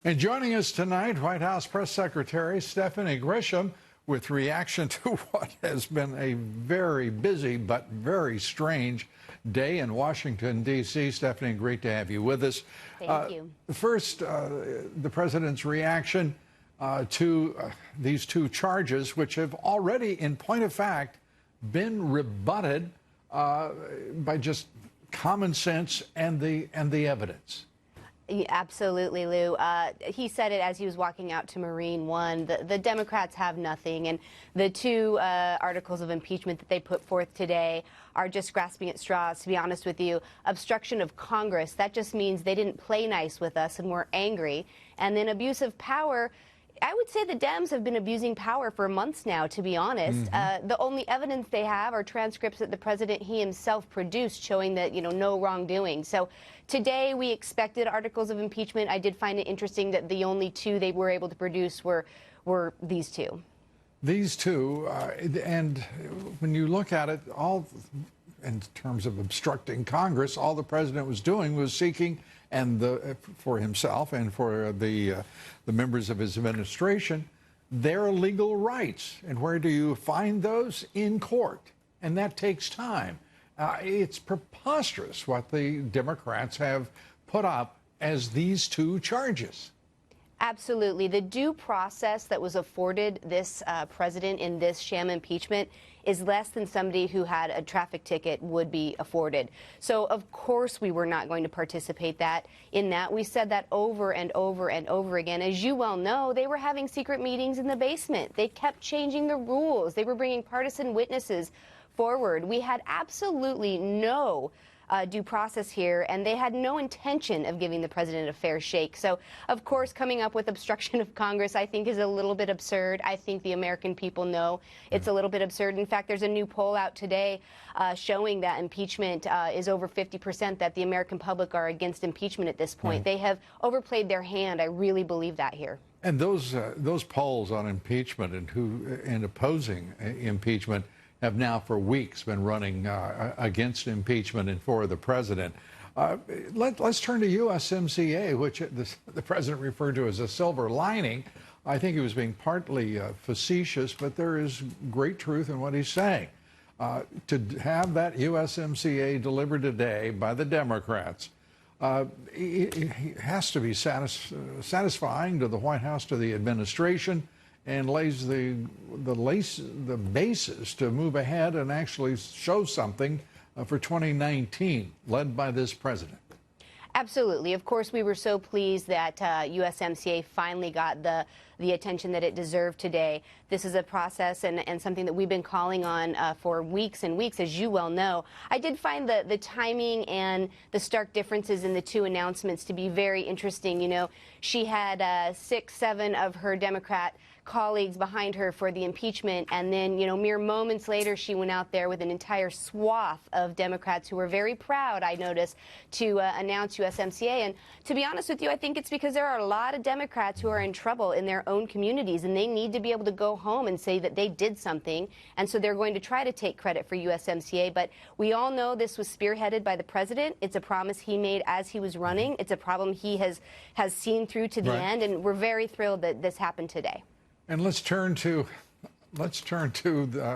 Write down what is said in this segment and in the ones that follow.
And joining us tonight, White House Press Secretary Stephanie Grisham with reaction to what has been a very busy but very strange day in Washington, D.C. Stephanie, great to have you with us. Thank you. First, the president's reaction to these two charges, which have already, in point of fact, been rebutted by just common sense and the evidence. Absolutely, Lou. He said it as he was walking out to Marine One. The Democrats have nothing, and the two articles of impeachment that they put forth today are just grasping at straws, to be honest with you. Obstruction of Congress, that just means they didn't play nice with us and we're angry. And then abuse of power, I would say the Dems have been abusing power for months now, to be honest. The only evidence they have are transcripts that the president he himself produced showing that, no wrongdoing. So today we expected articles of impeachment. I did find it interesting that the only two they were able to produce were these two. These two, and when you look at it, all in terms of obstructing Congress, all the president was doing was seeking, and for himself and for the members of his administration, their legal rights. And where do you find those? In court. And that takes time. It's preposterous what the Democrats have put up as these two charges. Absolutely. The due process that was afforded this president in this sham impeachment is less than somebody who had a traffic ticket would be afforded. So, of course, we were not going to participate in that. We said that over and over and over again. As you well know, they were having secret meetings in the basement. They kept changing the rules. They were bringing partisan witnesses forward. We had absolutely no due process here, and they had no intention of giving the president a fair shake. So, of course, coming up with obstruction of Congress, I think, is a little bit absurd. I think the American people know it's a little bit absurd. In fact, there's a new poll out today showing that impeachment is over 50%, that the American public are against impeachment at this point. They have overplayed their hand. I really believe that here. And those polls on impeachment and opposing impeachment have now for weeks been running against impeachment and for the president. Let's turn to USMCA, which the president referred to as a silver lining. I think he was being partly facetious, but there is great truth in what he's saying. To have that USMCA delivered today by the Democrats, it has to be satisfying to the White House, to the administration, and lays the basis to move ahead and actually show something for 2019, led by this president. Absolutely. Of course, we were so pleased that USMCA finally got the attention that it deserved today. This is a process and something that we've been calling on for weeks and weeks, as you well know. I did find the timing and the stark differences in the two announcements to be very interesting. She had 6, 7 of her Democrat colleagues behind her for the impeachment, and then, mere moments later, she went out there with an entire swath of Democrats who were very proud, I noticed, to announce USMCA. And to be honest with you, I think it's because there are a lot of Democrats who are in trouble in their own communities, and they need to be able to go home and say that they did something, and so they're going to try to take credit for USMCA. But we all know this was spearheaded by the president. It's a promise he made as he was running. It's a problem he has seen through to the end, and we're very thrilled that this happened today. And let's turn to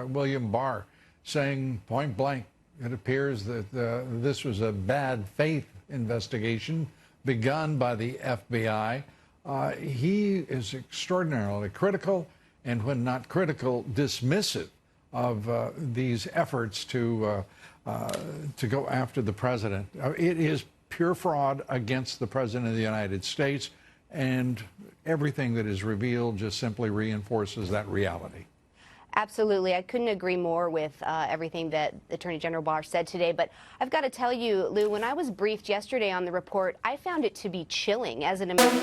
William Barr saying point blank, it appears that this was a bad faith investigation begun by the FBI. He is extraordinarily critical, and when not critical, dismissive of these efforts to go after the president. It is pure fraud against the president of the United States. And everything that is revealed just simply reinforces that reality. Absolutely. I couldn't agree more with everything that Attorney General Barr said today. But I've got to tell you, Lou, when I was briefed yesterday on the report, I found it to be chilling as an American.